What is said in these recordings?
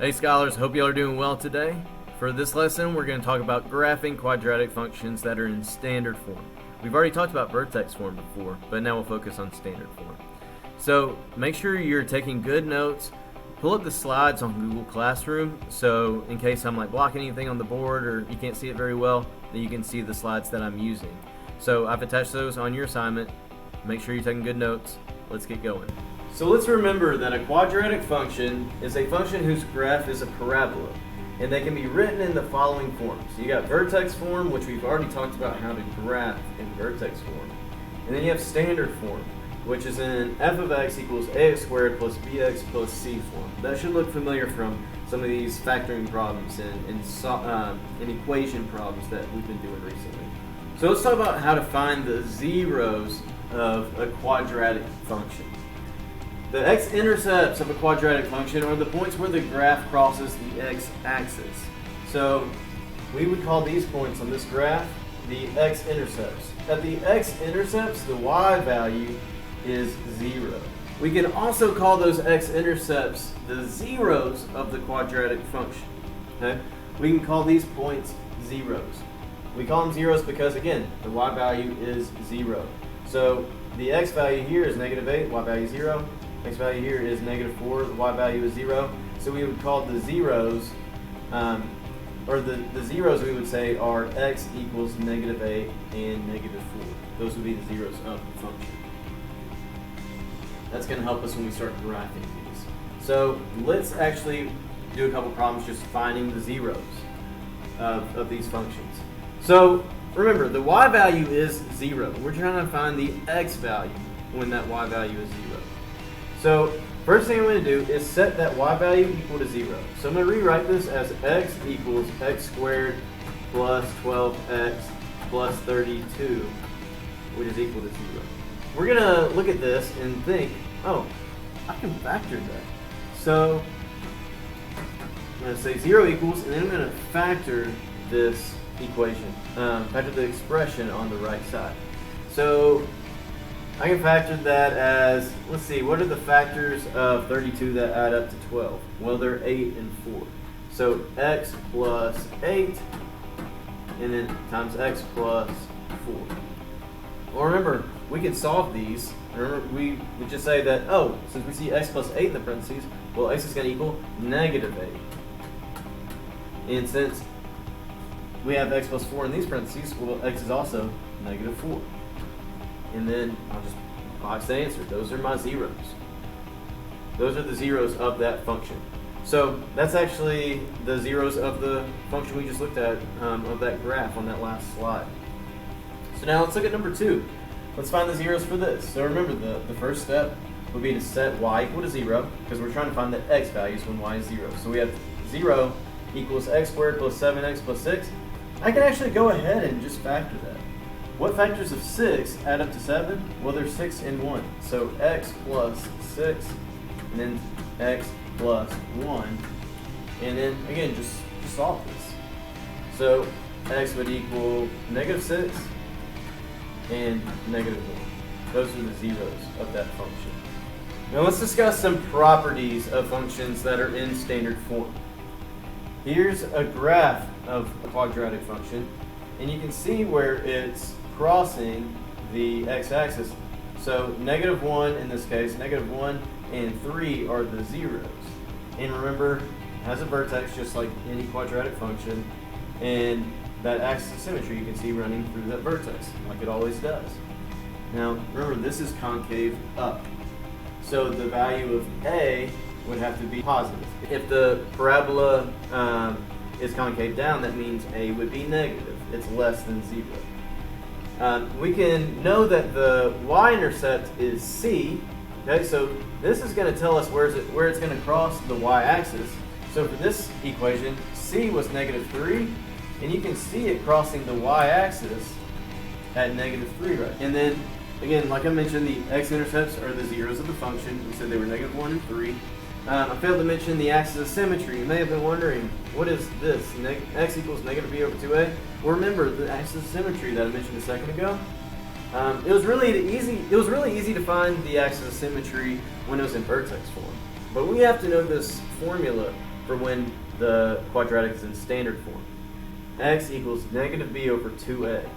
Hey scholars, hope y'all are doing well today. For this lesson, we're going to talk about graphing quadratic functions that are in standard form. We've already talked about vertex form before, but now we'll focus on standard form. So make sure you're taking good notes. Pull up the slides on Google Classroom, so in case I'm blocking anything on the board or you can't see it very well, then you can see the slides that I'm using. So I've attached those on your assignment. Make sure you're taking good notes. Let's get going. So let's remember that a quadratic function is a function whose graph is a parabola, and they can be written in the following forms. So you got vertex form, which we've already talked about how to graph in vertex form. And then you have standard form, which is in f of x equals ax squared plus bx plus c form. That should look familiar from some of these factoring problems and equation problems that we've been doing recently. So let's talk about how to find the zeros of a quadratic function. The x-intercepts of a quadratic function are the points where the graph crosses the x-axis. So we would call these points on this graph the x-intercepts. At the x-intercepts, the y value is 0. We can also call those x-intercepts the zeros of the quadratic function. Okay? We can call these points zeros. We call them zeros because, again, the y value is 0. So the x value here is -8, y value is 0. X value here is -4, the y value is 0. So we would call the zeros, or the zeros we would say are x equals -8 and -4. Those would be the zeros of the function. That's going to help us when we start graphing these. So let's actually do a couple problems just finding the zeros of these functions. So remember, the y value is 0. We're trying to find the x value when that y value is 0. So first thing I'm going to do is set that y value equal to 0. So I'm going to rewrite this as x equals x squared plus 12x plus 32, which is equal to 0. We're going to look at this and think, oh, I can factor that. So I'm going to say 0 equals, and then I'm going to factor this equation, factor the expression on the right side. So I can factor that as, let's see, what are the factors of 32 that add up to 12? Well, they're 8 and 4. So x plus 8, and then times x plus 4. Well, remember, we can solve these. Remember, we would just say that, oh, since we see x plus 8 in the parentheses, well, x is going to equal -8. And since we have x plus 4 in these parentheses, well, x is also -4. And then I'll just box the answer. Those are my zeros. Those are the zeros of that function. So that's actually the zeros of the function we just looked at, of that graph on that last slide. So now let's look at number 2. Let's find the zeros for this. So remember, the first step would be to set y equal to 0, because we're trying to find the x values when y is 0. So we have 0 equals x squared plus 7x plus 6. I can actually go ahead and just factor that. What factors of 6 add up to 7? Well, there's 6 and 1. So x plus 6, and then x plus 1. And then, again, just solve this. So x would equal -6 and -1. Those are the zeros of that function. Now let's discuss some properties of functions that are in standard form. Here's a graph of a quadratic function, and you can see where it's crossing the x-axis. So -1 in this case, -1 and 3 are the zeros. And remember, it has a vertex just like any quadratic function, and that axis of symmetry you can see running through that vertex, like it always does. Now remember, this is concave up. So the value of a would have to be positive. If the parabola is concave down, that means a would be negative. It's less than 0. We can know that the y-intercept is c. Okay, so this is going to tell us where it's going to cross the y-axis. So for this equation, c was -3, and you can see it crossing the y-axis at -3, right? And then, again, like I mentioned, the x-intercepts are the zeros of the function. We said they were -1 and 3. I failed to mention the axis of symmetry. You may have been wondering, what is this? X equals -b over 2a? Well, remember the axis of symmetry that I mentioned a second ago? It was really easy to find the axis of symmetry when it was in vertex form. But we have to know this formula for when the quadratic is in standard form. X equals negative b over 2a.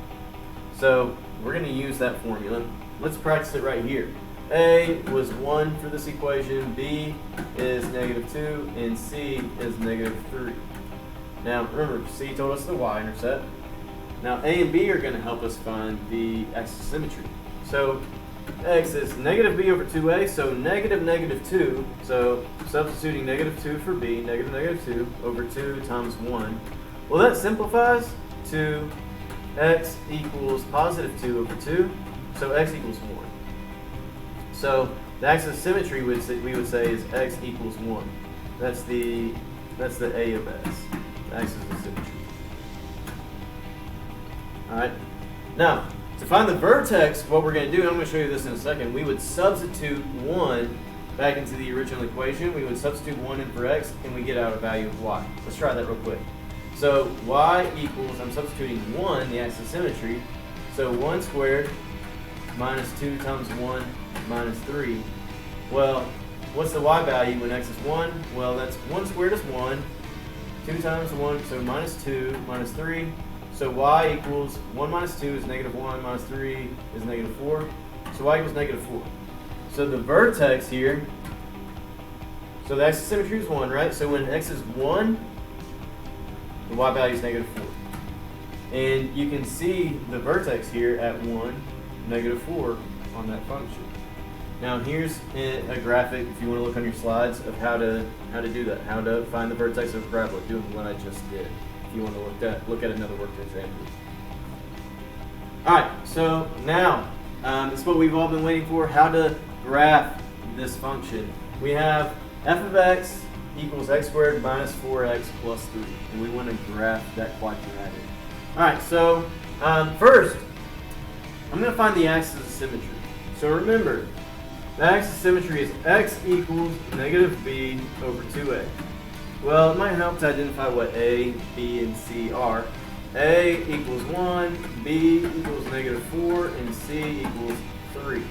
So we're going to use that formula. Let's practice it right here. A was 1 for this equation, B is negative 2, and C is negative 3. Now remember, C told us the y-intercept. Now A and B are going to help us find the axis of symmetry. So X is negative b over 2a, so negative negative 2. So substituting negative 2 for b, negative negative 2 over 2 times 1. Well, that simplifies to x equals positive 2 over 2, so x equals 1. So the axis of symmetry we would say is x equals 1. That's the A of s, the axis of symmetry. Alright, now to find the vertex, what we're going to do, I'm going to show you this in a second, we would substitute 1 back into the original equation. We would substitute 1 in for x, and we get out a value of y. Let's try that real quick. So y equals, I'm substituting 1, the axis of symmetry, so 1 squared minus 2 times 1 minus 3. Well, what's the y value when x is 1? Well, that's 1 squared is 1, 2 times 1, so minus 2 minus 3. So y equals 1 minus 2 is negative 1, minus 3 is negative 4. So y equals negative 4. So the vertex here, so the axis of symmetry is 1, right? So when x is 1, the y value is negative 4. And you can see the vertex here at 1, negative 4 on that function. Now here's a graphic, if you want to look on your slides, of how to do that, how to find the vertex of a parabola, doing what I just did. If you want to look at another worked example. Alright, so now, it's what we've all been waiting for, how to graph this function. We have f of x equals x squared minus 4x plus 3, and we want to graph that quadratic. Alright, so first, I'm going to find the axis of symmetry. So remember, the axis of symmetry is x equals negative b over 2a. Well, it might help to identify what a, b, and c are. A equals 1, b equals negative 4, and c equals 3.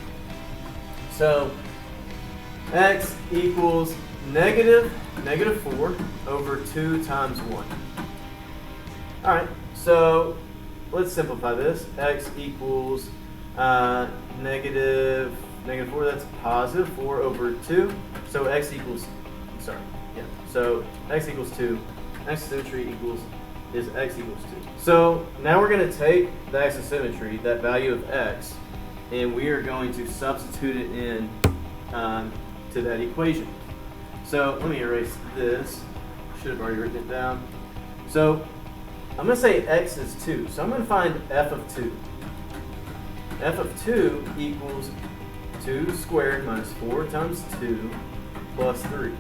So x equals negative 4 over 2 times 1. Alright, so let's simplify this. X equals negative 4, that's positive 4 over 2. So x equals, so x equals 2. Axis of symmetry is x equals 2. So now we're going to take the axis of symmetry, that value of x, and we are going to substitute it in to that equation. So let me erase this. Should have already written it down. So I'm going to say x is 2. So I'm going to find f of 2. F of 2 equals 2 squared minus 4 times 2 plus 3.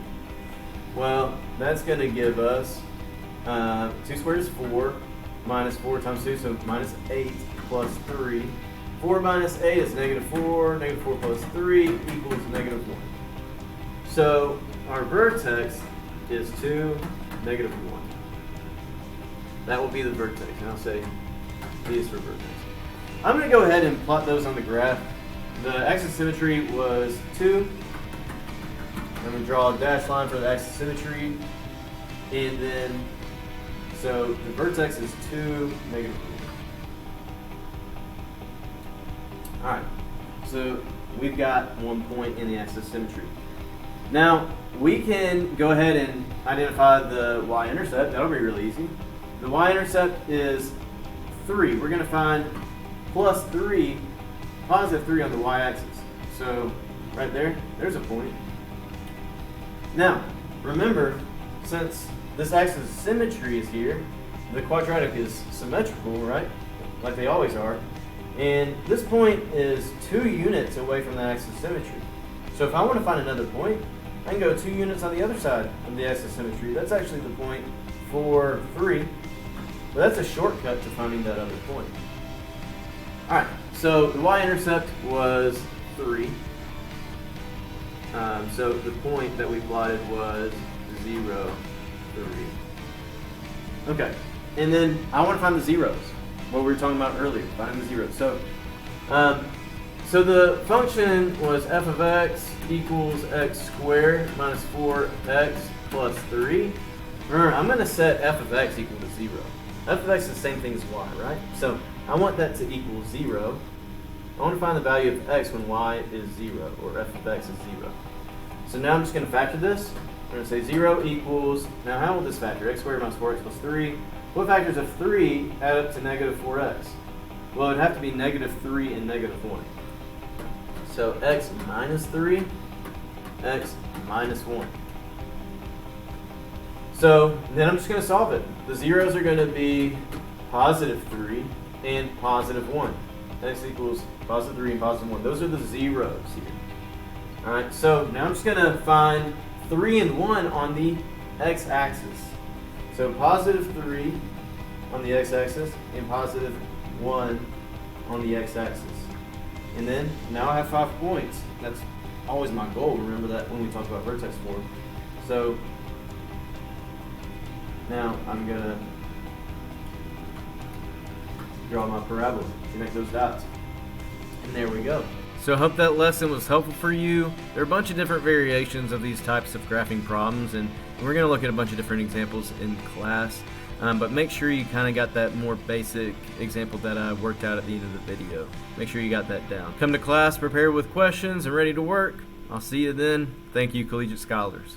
Well, that's going to give us 2 squared is 4, minus 4 times 2, so minus 8 plus 3. 4 minus 8 is negative 4, negative 4 plus 3 equals negative 1. So our vertex is 2, negative 1. That will be the vertex, and I'll say B is for vertex. I'm going to go ahead and plot those on the graph. The axis of symmetry was 2. I'm going to draw a dashed line for the axis of symmetry, and then, so the vertex is 2, negative 1. Alright, so we've got 1 point in the axis of symmetry. Now, we can go ahead and identify the y-intercept. That'll be really easy. The y-intercept is 3. We're going to find plus 3, positive 3 on the y-axis. So right there, there's a point. Now, remember, since this axis of symmetry is here, the quadratic is symmetrical, right? Like they always are. And this point is 2 units away from the axis of symmetry. So if I want to find another point, I can go 2 units on the other side of the axis of symmetry. That's actually the point 4, 3. But that's a shortcut to finding that other point. Alright, so the y-intercept was 3. So the point that we plotted was 0, 3. Okay, and then I want to find the zeros. What we were talking about earlier, finding the zeros. So, so the function was f of x equals x squared minus 4x plus 3. Remember, I'm going to set f of x equal to 0. F of x is the same thing as y, right? So I want that to equal 0. I want to find the value of x when y is 0, or f of x is 0. So now I'm just going to factor this. I'm going to say 0 equals, now how will this factor? X squared minus 4x plus 3. What factors of 3 add up to negative 4x? Well, it'd have to be negative 3 and negative 1. So x minus 3, x minus 1. So then I'm just going to solve it. The zeros are going to be positive 3 and positive 1. X equals positive 3 and positive 1. Those are the zeros here. Alright, so now I'm just going to find 3 and 1 on the x-axis. So positive 3 on the x-axis and positive 1 on the x-axis. And then now I have 5 points. That's always my goal. Remember that when we talk about vertex form. So now I'm going to draw my parabola. Connect those dots. And there we go. So I hope that lesson was helpful for you. There are a bunch of different variations of these types of graphing problems, and we're going to look at a bunch of different examples in class. But make sure you kind of got that more basic example that I worked out at the end of the video. Make sure you got that down. Come to class prepared with questions and ready to work. I'll see you then. Thank you, collegiate scholars.